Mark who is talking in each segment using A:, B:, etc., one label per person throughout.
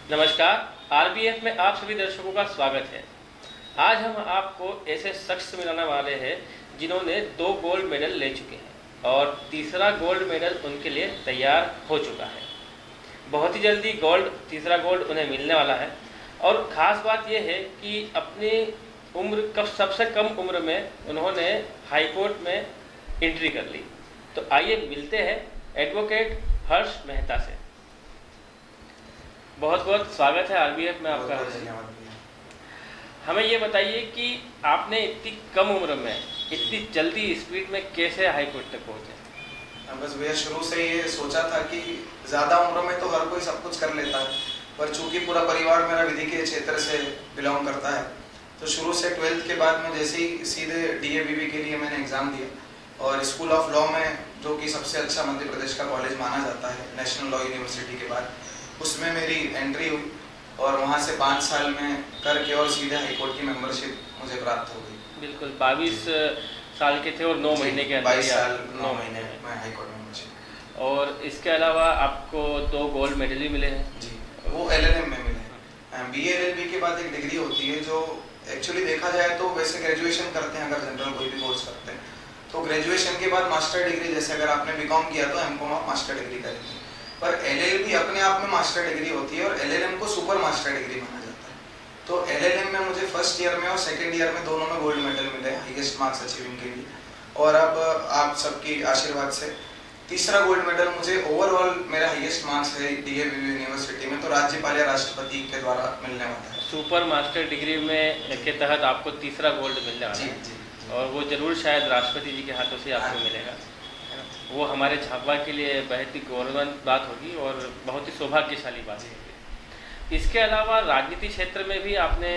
A: नमस्कार। आरबीएफ में आप सभी दर्शकों का स्वागत है। आज हम आपको ऐसे शख्स से मिलाने वाले हैं जिन्होंने 2 गोल्ड मेडल ले चुके हैं और तीसरा गोल्ड मेडल उनके लिए तैयार हो चुका है। बहुत ही जल्दी तीसरा गोल्ड उन्हें मिलने वाला है और ख़ास बात यह है कि अपनी उम्र सबसे कम उम्र में उन्होंने हाई कोर्ट में एंट्री कर ली। तो आइए मिलते हैं एडवोकेट हर्ष मेहता से। बहुत बहुत स्वागत है आरबीएफ में आपका। हमें ये बताइए कि आपने इतनी कम उम्र में इतनी जल्दी स्पीड में कैसे हाई कोर्ट तक पहुंचे?
B: बस भैया शुरू से ये सोचा था कि ज़्यादा उम्र में तो हर कोई सब कुछ कर लेता है, पर चूंकि पूरा परिवार मेरा विधि के क्षेत्र से बिलोंग करता है तो शुरू से 12th के बाद में जैसे ही सीधे DABB के लिए मैंने एग्ज़ाम दिया और स्कूल ऑफ लॉ में, जो कि सबसे अच्छा मध्य प्रदेश का कॉलेज माना जाता है नेशनल लॉ यूनिवर्सिटी के बाद, उसमें मेरी एंट्री हुई और वहाँ से 5 साल में करके और सीधे हाई कोर्ट की मेंबरशिप मुझे प्राप्त हो गई।
A: बिल्कुल 22 साल के थे और 9 महीने के अंदर
B: 22 साल 9 महीने में हाई कोर्ट मेंबरशिप।
A: और इसके अलावा आपको 2 गोल्ड मेडल भी मिले हैं
B: जी, वो LLM में मिले हैं। BA LLB के बाद एक डिग्री होती है जो एक्चुअली देखा जाए तो वैसे ग्रेजुएशन करते हैं, अगर जनरल कोई भी कोर्स करते हैं तो ग्रेजुएशन के बाद मास्टर डिग्री, जैसे अगर आपने BCom किया तो MCom आप मास्टर डिग्री करेंगे, पर LLB अपने आप में मास्टर डिग्री होती है और LLM को सुपर मास्टर डिग्री माना जाता है। तो LLM में मुझे फर्स्ट ईयर में और सेकेंड ईयर में दोनों में गोल्ड मेडल मिले हाईएस्ट मार्क्स अचीविंग के लिए, और अब आप सबकी आशीर्वाद से तीसरा गोल्ड मेडल मुझे ओवरऑल मेरा हाईएस्ट मार्क्स है DABB यूनिवर्सिटी में, तो राज्यपाल या राष्ट्रपति के द्वारा मिलने वाला है।
A: सुपर मास्टर डिग्री में के तहत आपको तीसरा गोल्ड मिलने वाला है।
B: जी।
A: और वो जरूर शायद राष्ट्रपति जी के हाथों से आपको मिलेगा, है ना? वो हमारे झाबुआ के लिए बहुत ही गौरवंत बात होगी और बहुत ही सौभाग्यशाली बात होगी। इसके अलावा राजनीति क्षेत्र में भी आपने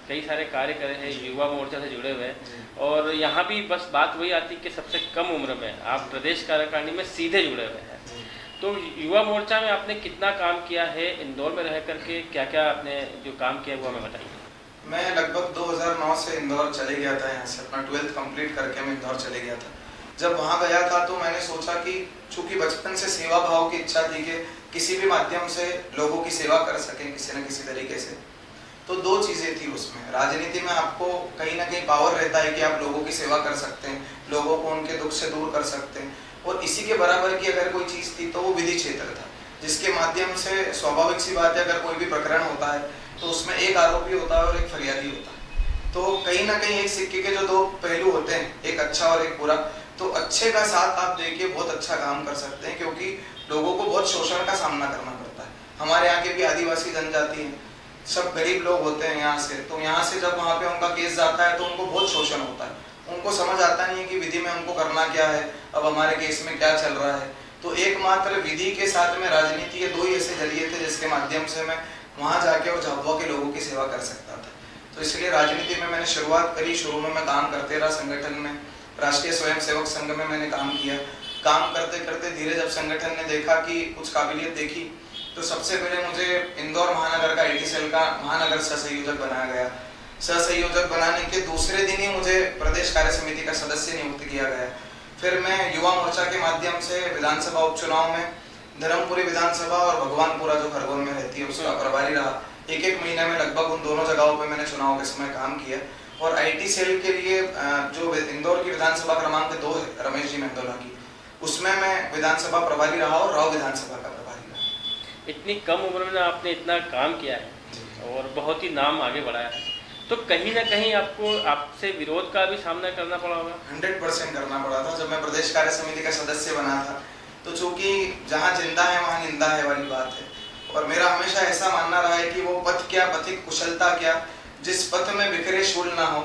A: कई सारे कार्य करे हैं, युवा मोर्चा से जुड़े हुए हैं, और यहाँ भी बस बात वही आती कि सबसे कम उम्र में आप प्रदेश कार्यकारिणी में सीधे जुड़े हुए हैं। तो युवा मोर्चा में आपने कितना काम किया है, इंदौर में रह करके क्या क्या आपने जो काम किया वो हमें बताइए।
B: मैं लगभग 2009 से इंदौर चले गया था, यहाँ से अपना 12th कंप्लीट करके मैं इंदौर चले गया था। जब वहाँ गया था तो मैंने सोचा कि चूंकि बचपन से सेवा भाव की इच्छा थी कि किसी भी माध्यम से लोगों की सेवा कर सकें किसी न किसी तरीके से, तो 2 चीज़ें थी उसमें। राजनीति में आपको कहीं ना कहीं पावर रहता है कि आप लोगों की सेवा कर सकते हैं, लोगों को उनके दुख से दूर कर सकते हैं, और इसी के बराबर की अगर कोई चीज़ थी तो वो विधि क्षेत्र था, जिसके माध्यम से स्वाभाविक सी बात है अगर कोई भी प्रकरण होता है तो उसमें एक आरोपी होता है और एक फरियादी होता है। तो कहीं ना कहीं एक सिक्के के जो 2 पहलू होते हैं, एक अच्छा और एक बुरा, तो अच्छे का साथ आप देखिए बहुत अच्छा काम कर सकते हैं, क्योंकि लोगों को बहुत शोषण का सामना करना पड़ता है। हमारे यहाँ के भी आदिवासी जनजाति हैं, सब गरीब लोग होते हैं यहाँ से, तो यहाँ से जब वहाँ पे उनका केस जाता है तो उनको बहुत शोषण होता है, उनको समझ आता नहीं है कि विधि में हमको करना क्या है, अब हमारे केस में क्या चल रहा है। तो एकमात्र विधि के साथ में राजनीति, ये 2 ही ऐसे जरिए थे जिसके माध्यम से मैं वहाँ जाके और झाबुआ के लोगों की सेवा कर सकता था। तो इसलिए राजनीति में मैंने शुरुआत करी। शुरू में मैं काम करते रहा संगठन में, राष्ट्रीय स्वयंसेवक संघ में मैंने काम किया। काम करते करते धीरे जब संगठन ने देखा कि कुछ काबिलियत देखी, तो सबसे पहले मुझे इंदौर महानगर का IT सेल का महानगर सहसंयोजक बनाया गया। सहसंयोजक बनाने के दूसरे दिन ही मुझे प्रदेश कार्य समिति का सदस्य नियुक्त किया गया। फिर मैं युवा मोर्चा के माध्यम से विधानसभा उपचुनाव में धर्मपुरी विधानसभा और भगवानपुरा जो खरगोन में रहती है उसका प्रभारी रहा। एक महीने में लगभग उन दोनों जगहों पे मैंने चुनाव के समय काम किया। और IT सेल के लिए जो इंदौर की विधानसभा क्रमांक 2 है रमेश जी मेंदोला की, उसमें मैं विधानसभा प्रभारी रहा और राव विधानसभा का प्रभारी रहा।
A: इतनी कम उम्र में आपने इतना काम किया है और बहुत ही नाम आगे बढ़ाया है, तो कहीं ना कहीं आपको आपसे विरोध का भी सामना करना पड़ा होगा।
B: 100% करना पड़ा था। जब मैं प्रदेश कार्य समिति का सदस्य बना था तो चूंकि जहाँ जिंदा है वहाँ निंदा है वाली बात है, और मेरा हमेशा ऐसा मानना रहा है कि वो पथ क्या, पथिक कुशलता क्या, जिस पथ में बिखरे शूल ना हो,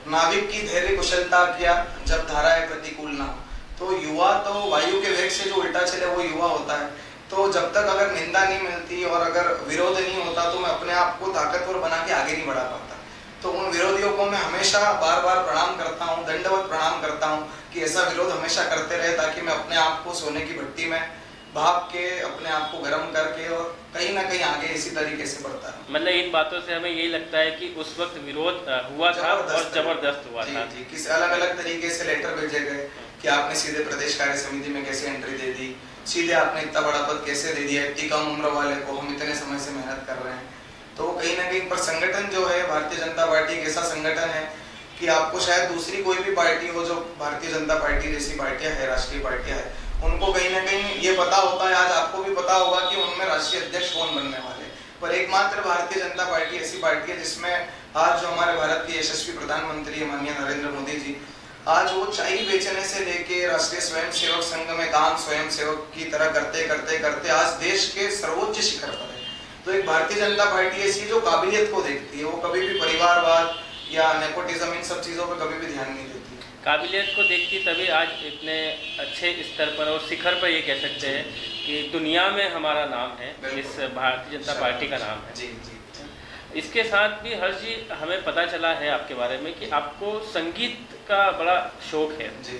B: नाविक की धैर्य कुशलता क्या, जब धाराएं प्रतिकूल ना हो। तो युवा तो वायु के वेग से जो उल्टा चले वो युवा होता है। तो जब तक अगर निंदा नहीं मिलती और अगर विरोध नहीं होता तो मैं अपने आप को ताकतवर बना के आगे नहीं बढ़ा पाता। तो उन विरोधियों को मैं हमेशा बार बार प्रणाम करता हूँ, दंडवत प्रणाम करता हूँ कि ऐसा विरोध हमेशा करते रहे, ताकि मैं अपने आप को सोने की भट्टी में भाप के अपने आप को गर्म करके और कहीं ना कहीं आगे इसी तरीके से बढ़ता है।
A: मतलब इन बातों से हमें यही लगता है कि उस वक्त विरोध हुआ था और जबरदस्त हुआ था।
B: किसी अलग अलग तरीके से लेटर भेजे गए कि आपने सीधे प्रदेश कार्य समिति में कैसे एंट्री दे दी, सीधे आपने इतना बड़ा पद कैसे दे दिया इतनी कम उम्र वाले को, हम इतने समय से मेहनत कर रहे हैं। तो कहीं ना कहीं पर संगठन जो है भारतीय जनता पार्टी एक ऐसा संगठन है कि आपको शायद दूसरी कोई भी पार्टी हो, जो भारतीय जनता पार्टी जैसी पार्टियां है, राष्ट्रीय पार्टियां है, उनको कहीं ना कहीं ये पता होता है, आज आपको भी पता होगा कि उनमें राष्ट्रीय अध्यक्ष कौन बनने वाले हैं। पर एकमात्र भारतीय जनता पार्टी ऐसी पार्टी है जिसमें आज जो हमारे भारत के यशस्वी प्रधानमंत्री माननीय नरेंद्र मोदी जी, आज वो चाय बेचने से लेके राष्ट्रीय स्वयं सेवक संघ में काम स्वयं सेवक की तरह करते करते करते आज देश के सर्वोच्च शिखर पर है। तो एक भारतीय जनता पार्टी ऐसी है जो काबिलियत को देखती है, वो कभी भी परिवारवाद या नेपोटिज्म इन सब चीजों पर कभी भी ध्यान नहीं देती।
A: काबिलियत को देखती तभी आज इतने अच्छे स्तर पर और शिखर पर ये कह सकते हैं कि दुनिया में हमारा नाम है, इस भारतीय जनता पार्टी का नाम है।
B: जी जी।
A: इसके साथ भी हर्ष जी, हमें पता चला है आपके बारे में कि आपको संगीत का बड़ा शौक है
B: जी।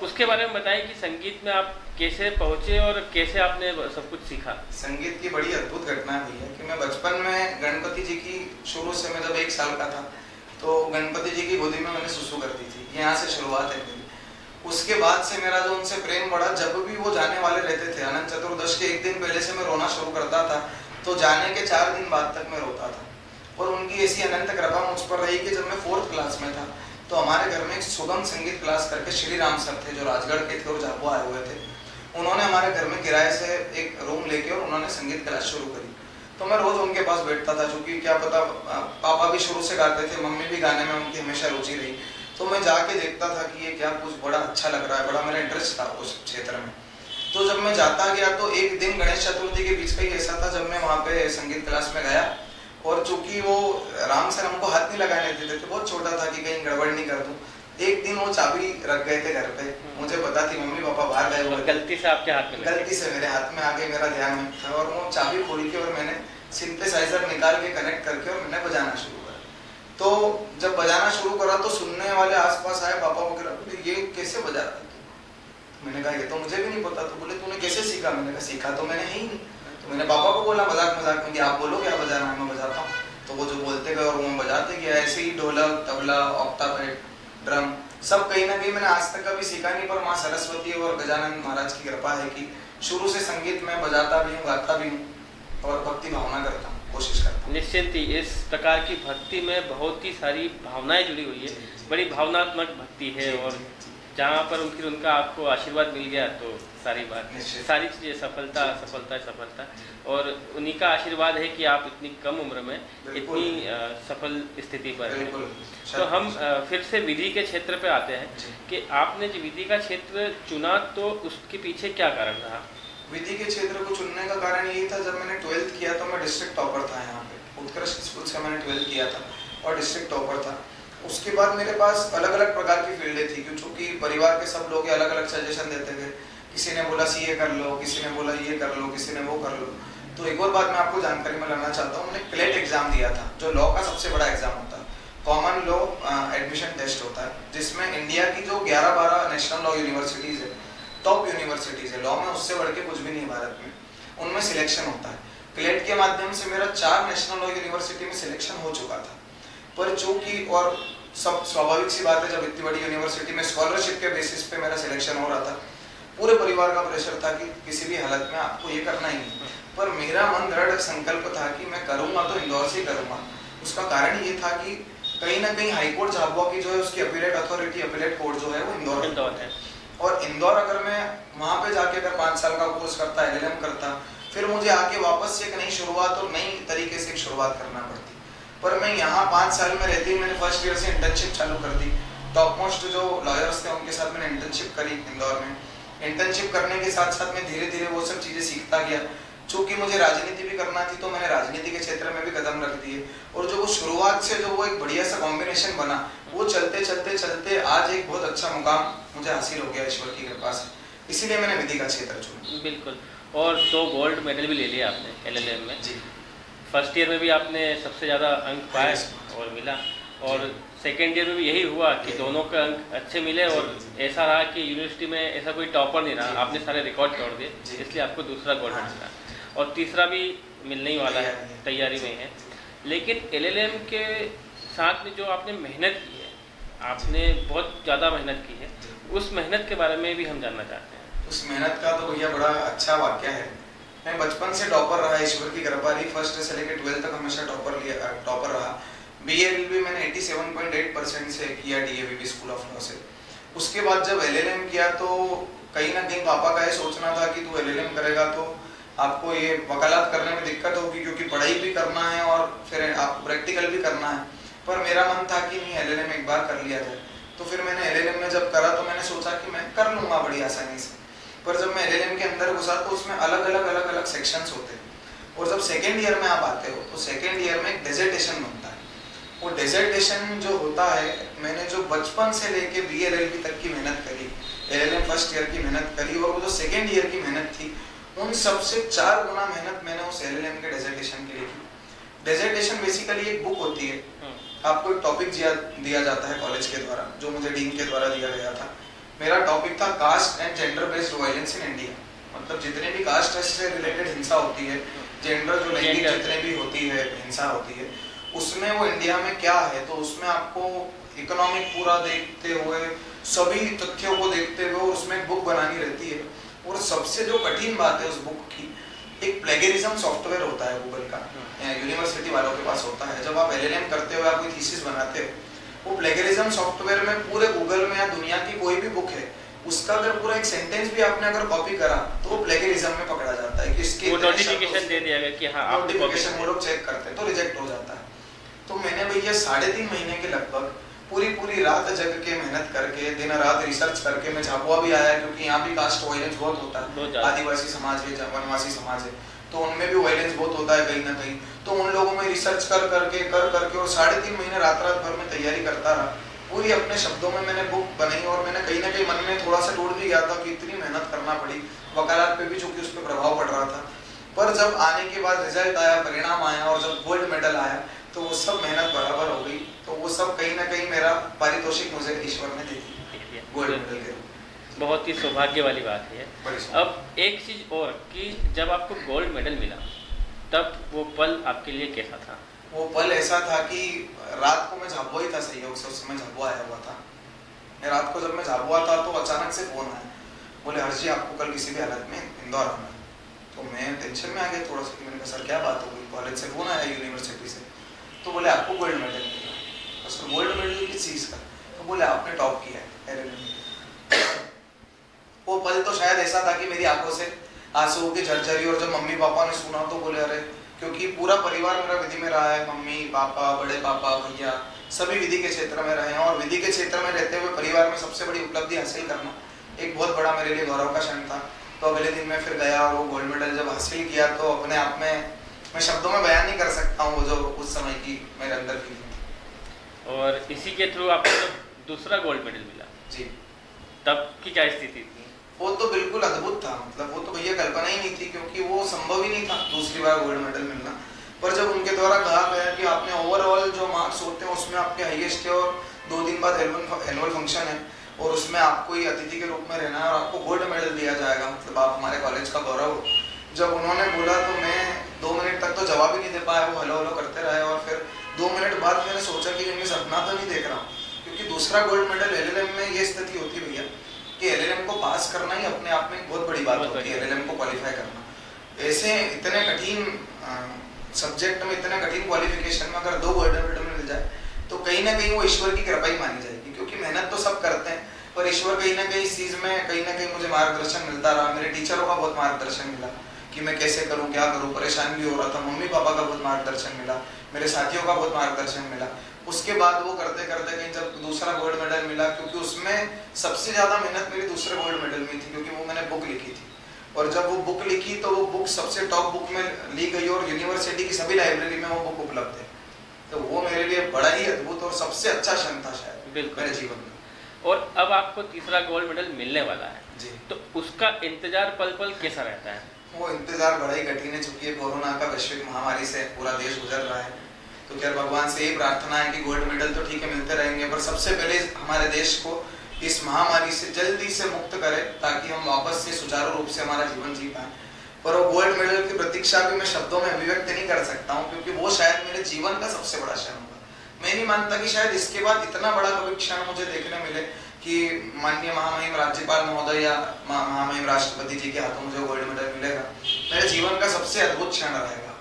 A: उसके बारे में बताएं कि संगीत में आप कैसे पहुंचे और कैसे आपने सब कुछ सीखा।
B: संगीत की बड़ी अद्भुत घटना हुई है कि मैं बचपन में गणपति जी की, शुरू से मैं जब 1 साल का था तो गणपति जी की गोदी में मैंने सुसु कर दी थी, यहाँ से शुरुआत है मेरी। उसके बाद से मेरा जो उनसे प्रेम बढ़ा, जब भी वो जाने वाले रहते थे, अनंत चतुर्दशी के 1 दिन पहले से मैं रोना शुरू करता था, तो जाने के 4 दिन बाद तक मैं रोता था। और उनकी ऐसी अनंत कृपा मुझ पर रही कि जब मैं 4th क्लास में था तो हमारे घर में एक सुगम संगीत क्लास करके श्री राम सर थे, जो राजगढ़ के थे और झाबुआ आए हुए थे। उन्होंने हमारे घर में किराए से एक रूम लेके और उन्होंने संगीत क्लास शुरू करी। तो मैं रोज उनके पास बैठता था, क्योंकि क्या पता, पापा भी शुरू से गाते थे, मम्मी भी गाने में उनकी हमेशा रुचि रही। तो मैं जाके देखता था कि ये क्या कुछ बड़ा अच्छा लग रहा है, बड़ा मेरा इंटरेस्ट था उस क्षेत्र में। तो जब मैं जाता गया तो एक दिन गणेश चतुर्थी के बीच का ही ऐसा था जब मैं वहाँ पे संगीत क्लास में गया, और चूंकि वो राम सर हमको हाथ नहीं लगाने देते थे, बहुत छोटा था कि कहीं गड़बड़ नहीं कर दूं। एक दिन वो चाबी रख गए थे घर पे, मुझे पता थी मम्मी पापा बाहर गए हुए,
A: गलती से आपके हाथ में,
B: गलती से मेरे हाथ में आ गई, मेरा ध्यान में था, और वो चाबी खोल के और मैंने सिंथेसाइजर निकाल के कनेक्ट करके और मैंने बजाना शुरू करा। तो जब बजाना शुरू करा तो सुनने वाले आसपास आए, पापा को कहा ये कैसे बजा रहा है? मैंने कहा ये तो मुझे भी नहीं पता। तो बोले तूने कैसे सीखा? मैंने कहा सीखा तो मैंने ही नहीं। तो मैंने पापा को बोला मजाक मजाक में कि आप बोलो क्या बजाना है, मैं बजाता हूँ। तो वो जो बोलते गए और वो बजाते गया, ऐसे ही ढोलक, तबला, ऑक्टापेड, ड्रम सब कहीं ना कहीं मैंने आज तक कभी सीखा नहीं, पर माँ सरस्वती और गजानन महाराज की कृपा है कि शुरू से संगीत में बजाता भी हूँ, गाता भी हूँ और भक्ति भावना करता हूँ, कोशिश करता हूँ।
A: निश्चित ही इस प्रकार की भक्ति में बहुत ही सारी भावनाएं जुड़ी हुई है, बड़ी भावनात्मक भक्ति है, और जहाँ पर उनका आपको आशीर्वाद मिल गया तो सारी बात, सारी चीज़ें सफलता सफलता सफलता, और उन्हीं का आशीर्वाद है कि आप इतनी कम उम्र में इतनी सफल स्थिति पर हैं। तो हम फिर से विधि के क्षेत्र पे आते हैं कि आपने जो विधि का क्षेत्र चुना तो उसके पीछे क्या कारण रहा?
B: विधि के क्षेत्र को चुनने का कारण यही था, जब मैंने 12th किया तो मैं डिस्ट्रिक्ट टॉपर था यहाँ पे, उत्कृष्ट स्कूल से मैंने 12th किया था और डिस्ट्रिक्ट टॉपर था। उसके बाद मेरे पास अलग अलग प्रकार की फील्डें थी, क्योंकि परिवार के सब लोग अलग अलग सजेशन देते थे। किसी ने बोला सीए कर लो, किसी ने बोला ये कर लो, किसी ने वो कर लो। तो एक और बात मैं आपको जानकारी में लाना चाहता हूँ, मैंने क्लेट एग्जाम दिया था, जो लॉ का सबसे बड़ा एग्जाम होता है, कॉमन लॉ एडमिशन टेस्ट होता है, जिसमें इंडिया की जो 11-12 नेशनल लॉ यूनिवर्सिटीज है, टॉप यूनिवर्सिटीज है लॉ में, उससे बढ़ के कुछ भी नहीं भारत में, उनमें सिलेक्शन होता है। क्लेट के माध्यम से मेरा 4 नेशनल लॉ यूनिवर्सिटी में सिलेक्शन हो चुका था, पर चूंकि, और सब स्वाभाविक सी बात है, जब इतनी बड़ी यूनिवर्सिटी में स्कॉलरशिप के बेसिस पे मेरा सिलेक्शन हो रहा था, पूरे परिवार का प्रेशर था कि किसी भी हालत में आपको ये करना ही नहीं, पर मेरा मन दृढ़ संकल्प था कि मैं करूंगा तो इंदौर से करूंगा। उसका कारण ये था कि कहीं ना कहीं हाईकोर्ट झाबुआ की जो है उसकी अपीलेट अथॉरिटी, अपीलेट कोर्ट जो है वो इंदौर है, और इंदौर अगर मैं वहां पे जाके अगर 5 साल का कोर्स करता, LLM करता, फिर मुझे आके वापस से एक नई शुरुआत और नई तरीके से शुरुआत करना पड़ती। पर मैं यहाँ 5 साल में रहती, मैंने फर्स्ट ईयर से इंटर्नशिप चालू कर दी। टॉप मोस्ट जो लॉयर्स थे उनके साथ मैंने इंटर्नशिप करी इंदौर में। इंटर्नशिप करने के साथ साथ मैं धीरे धीरे वो सब चीजें सीखता गया। चूंकि मुझे राजनीति भी करना थी तो मैंने राजनीति के क्षेत्र में भी कदम रख दिए, और जो वो शुरुआत से जो वो एक बढ़िया सा कॉम्बिनेशन बना, वो चलते चलते चलते आज एक बहुत अच्छा मुकाम मुझे हासिल हो गया ईश्वर की कृपा से। इसीलिए मैंने विधि का क्षेत्र चुना।
A: बिल्कुल, और 2 गोल्ड मेडल भी ले लिया आपने LLM में जी। फर्स्ट ईयर में भी आपने सबसे ज़्यादा अंक पाए और मिला, और सेकेंड ईयर में भी यही हुआ कि दोनों के अंक अच्छे मिले, और ऐसा रहा कि यूनिवर्सिटी में ऐसा कोई टॉपर नहीं रहा, आपने सारे रिकॉर्ड तोड़ दिए, इसलिए आपको दूसरा गोल्ड मेडल मिला, और तीसरा भी मिलने ही वाला है, तैयारी में है। लेकिन LLM के साथ में जो आपने मेहनत की है, आपने बहुत ज़्यादा मेहनत की है, उस मेहनत के बारे में भी हम जानना चाहते हैं।
B: उस मेहनत का तो भैया बड़ा अच्छा वाक्य है। मैं बचपन से टॉपर रहा, ईश्वर की कृपा रही, फर्स्ट से लेकर 12th तक हमेशा टॉपर रहा। बीएलएलबी मैंने 87.8% से किया डीएवीपी स्कूल ऑफ लॉ से। उसके बाद जब एलएलएम किया तो कहीं ना कहीं पापा का ये सोचना था कि तू एलएलएम करेगा तो आपको ये वकालत करने में दिक्कत होगी, क्योंकि पढ़ाई भी करना है और फिर आपको प्रैक्टिकल भी करना है। पर मेरा मन था कि नहीं, एलएलएम एक बार कर लिया जाए। तो फिर मैंने एलएलएम में जब करा तो मैंने सोचा कि मैं कर लूंगा बड़ी आसानी से। पर जब मैं एलएलएम के अंदर घुसा तो उसमें अलग अलग सेक्शंस होते हैं, और जब सेकेंड ईयर में आप आते हो तो सेकेंड ईयर में एक डिसर्टेशन बनता है। वो डिसर्टेशन जो होता है, मैंने जो बचपन से लेके बीएलएलबी तक की मेहनत करी, एलएलएम फर्स्ट ईयर की मेहनत करी, और वो जो सेकेंड ईयर की मेहनत थी उन सबसे 4 गुना मेहनत मैंने उस एलएलएम के डिसर्टेशन के लिए की। डिसर्टेशन बेसिकली एक बुक होती है, आपको एक टॉपिक दिया जाता है कॉलेज के द्वारा, जो मुझे डीन के द्वारा दिया गया था। मेरा टॉपिक था caste and gender based violence in India. मतलब जितने भी कास्ट से रिलेटेड हिंसा होती है, जेंडर जो लैंगिक जितने भी होती है हिंसा होती है, उसमें वो इंडिया में क्या है, तो उसमें आपको इकोनॉमिक पूरा देखते हुए, सभी तथ्यों को देखते हुए, और उसमें एक बुक बनानी रहती है। और सबसे जो कठिन बात है उस बुक की, एक प्लेगरिज्म सॉफ्टवेयर होता है गूगल का, यूनिवर्सिटी वालों के पास होता है। जब आप एलएलएम करते हो, आप कोई थीसिस बनाते हो, वो प्लेगरिज्म सॉफ्टवेयर में पूरे गूगल में या दुनिया की कोई भी बुक है, उसका अगर पूरा एक सेंटेंस भी आपने अगर कॉपी करा तो वो प्लेगरिज्म में पकड़ा जाता है कि इसके
A: नोटिफिकेशन दे दिया गया कि हाँ आप
B: नोटिफिकेशन वो लोग चेक करते हैं तो रिजेक्ट हो जाता है। तो मैंने भैया 3.5 महीने के लगभग पूरी रात जग के मेहनत करके, दिन रात रिसर्च करके, मैं झाबुआ भी आया क्योंकि यहाँ भी कास्ट वायलेंस बहुत होता है, आदिवासी समाज है, वनवासी समाज है, तो उनमें भी वायलेंस बहुत होता है कहीं ना कहीं। तो उन लोगों में रिसर्च कर करके और 3.5 महीने रात भर में तैयारी करता रहा। पूरी अपने शब्दों में मैंने बुक बनाई, और मैंने कहीं ना कहीं मन में थोड़ा सा टूट भी गया था कि इतनी मेहनत करना पड़ी, वकालत पे भी चूंकि उस पर प्रभाव पड़ रहा था। पर जब आने के बाद रिजल्ट आया, परिणाम आया, और जब गोल्ड मेडल आया तो वो सब मेहनत बराबर हो गई। तो वो सब कहीं ना कहीं मेरा पारितोषिक मुझे ईश्वर ने दे दी गोल्ड मेडल के।
A: बहुत ही सौभाग्य वाली बात है। अब एक चीज और कि जब आपको गोल्ड मेडल मिला तब वो पल आपके लिए कैसा था?
B: वो पल ऐसा था कि रात को मैं झाबुआ ही था, सहयोग से उस समय झाबुआ आया हुआ था। मैं रात को जब मैं झाबुआ था तो अचानक से फोन आया, बोले हर्ष जी आपको कल किसी भी हालत में इंदौर आना है। तो मैं टेंशन में आ गया थोड़ा सा, मैंने कहा सर क्या बात हो गई? कॉलेज से फोन आया यूनिवर्सिटी से, तो बोले आपको गोल्ड मेडल मिला। सर गोल्ड मेडल किस चीज़ का? तो बोले आपने टॉप किया है। वो पल तो शायद ऐसा था कि मेरी आंखों से आंसू की झरझरी, और जब मम्मी पापा ने सुना तो बोले अरे, क्योंकि पूरा परिवार मेरा विधि में रहा है, मम्मी पापा, बड़े पापा, भैया सभी विधि के क्षेत्र में रहे हैं, और विधि के क्षेत्र में रहते हुए परिवार में सबसे बड़ी उपलब्धि हासिल करना एक बहुत बड़ा मेरे लिए गौरव का क्षण था। तो अगले दिन मैं फिर गया और वो गोल्ड मेडल जब हासिल किया तो अपने आप में मैं शब्दों में बयान नहीं कर सकता हूँ जो उस समय की मेरे अंदर फीलिंग।
A: और इसी के थ्रू आपको जब दूसरा गोल्ड मेडल मिला
B: जी,
A: तब की क्या स्थिति थी?
B: वो तो बिल्कुल अद्भुत था। मतलब वो तो भैया कल्पना ही नहीं थी, क्योंकि वो संभव ही नहीं था दूसरी बार गोल्ड मेडल मिलना। पर जब उनके द्वारा कहा गया कि आपने ओवरऑल जो मार्क्स होते हैं उसमें आपके हाईएस्ट है, और 2 दिन बाद एनुअल फंक्शन है, और उसमें आपको ही अतिथि के रूप में रहना है, और आपको गोल्ड मेडल दिया जाएगा, मतलब आप हमारे कॉलेज का गौरव हो। जब उन्होंने बोला तो मैं 2 मिनट तक तो जवाब ही नहीं दे पाया, वो हलो हलो करते रहे। और फिर 2 मिनट बाद मैंने सोचा कि मैं सपना तो नहीं देख रहा हूँ, क्योंकि दूसरा गोल्ड मेडल एलएलएम में ये स्थिति होती है भैया कि एलएलएम को पास करना ही अपने आप में एक बहुत बड़ी बात होती है, एलएलएम को क्वालिफाई करना। ऐसे इतने कठिन सब्जेक्ट में, इतने कठिन क्वालिफिकेशन में अगर 2 गोल्ड मेडल मिल जाए तो कहीं ना कहीं वो ईश्वर की कृपा ही मानी जाएगी, क्योंकि मेहनत तो सब करते हैं, पर ईश्वर कहीं ना कहीं इस चीज़ में कहीं ना कहीं मुझे मार्गदर्शन मिलता रहा। मेरे टीचरों का बहुत मार्गदर्शन मिला कि मैं कैसे करूं, क्या करूं, परेशान भी हो रहा था। मम्मी पापा का बहुत मार्गदर्शन मिला, मेरे साथियों का बहुत मार्गदर्शन मिला। उसके बाद वो करते करते कहीं जब दूसरा गोल्ड मेडल मिला, क्योंकि उसमें सबसे ज़्यादा मेहनत मेरी दूसरे गोल्ड मेडल में थी, क्योंकि वो मैंने बुक लिखी थी, और जब वो बुक लिखी तो वो बुक सबसे टॉप बुक में ली गई, और यूनिवर्सिटी की सभी लाइब्रेरी में वो बुक उपलब्ध है। तो वो मेरे लिए बड़ा ही अद्भुत और सबसे अच्छा क्षण था शायद मेरे जीवन में।
A: और अब आपको तीसरा गोल्ड मेडल मिलने वाला है
B: जी,
A: तो उसका इंतजार पल पल कैसा रहता है?
B: वो इंतजार बड़ा ही कठिन है, चूंकि कोरोना का वैश्विक महामारी से पूरा देश गुजर रहा है। तो खैर भगवान से यही प्रार्थना है कि गोल्ड मेडल तो ठीक है मिलते रहेंगे, पर सबसे पहले हमारे देश को इस महामारी से जल्दी से मुक्त करे, ताकि हम वापस से सुचारू रूप से हमारा जीवन जी पाए। पर वो गोल्ड मेडल की प्रतीक्षा भी मैं शब्दों में अभिव्यक्त नहीं कर सकता हूँ, क्योंकि वो शायद मेरे जीवन का सबसे बड़ा क्षण होगा। मैं नहीं मानता कि शायद इसके बाद इतना बड़ा कभी क्षण मुझे देखने मिले कि माननीय महामहिम राज्यपाल महोदय या महामहिम राष्ट्रपति जी के हाथों मुझे गोल्ड मेडल मिलेगा, मेरे जीवन का सबसे अद्भुत क्षण रहेगा।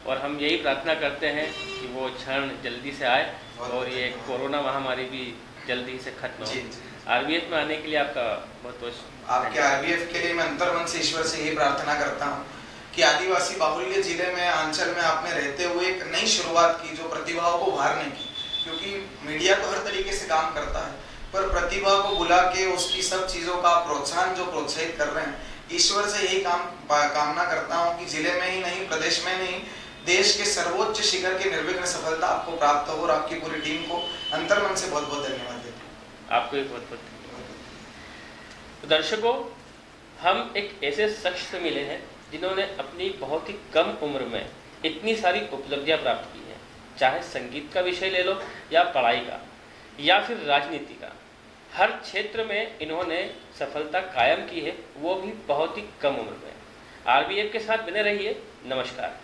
A: और हम यही प्रार्थना करते हैं कि वो क्षण जल्दी से आए और ये कोरोना महामारी भी जल्दी से खत्म हो। आरबीएफ में आने के लिए आपका बहुत बहुत
B: आपके आरबीएफ के लिए मैं अंतर्मन से ईश्वर से यही प्रार्थना करता हूँ कि आदिवासी बाहुल्य जिले में, आंचल में आपने रहते हुए एक नई शुरुआत की, जो प्रतिभाओं को उभारने की, क्योंकि मीडिया तो हर तरीके से काम करता है, पर प्रतिभा को बुला के उसकी सब चीज़ों का प्रोत्साहन जो प्रोत्साहित कर रहे हैं, ईश्वर से यही कामना करता हूँ कि जिले में ही नहीं, प्रदेश में नहीं, देश के सर्वोच्च शिखर के निर्विघ्न सफलता आपको प्राप्त हो। और आपकी पूरी टीम को अंतर्मन से बहुत बहुत धन्यवाद देते हैं।
A: आपको भी बहुत बहुत धन्यवाद। तो दर्शकों, हम एक ऐसे शख्स से मिले हैं जिन्होंने अपनी बहुत ही कम उम्र में इतनी सारी उपलब्धियां प्राप्त की हैं, चाहे संगीत का विषय ले लो या पढ़ाई का या फिर राजनीति का, हर क्षेत्र में इन्होंने सफलता कायम की है, वो भी बहुत ही कम उम्र में। आरबीएफ के साथ बने रहिए। नमस्कार।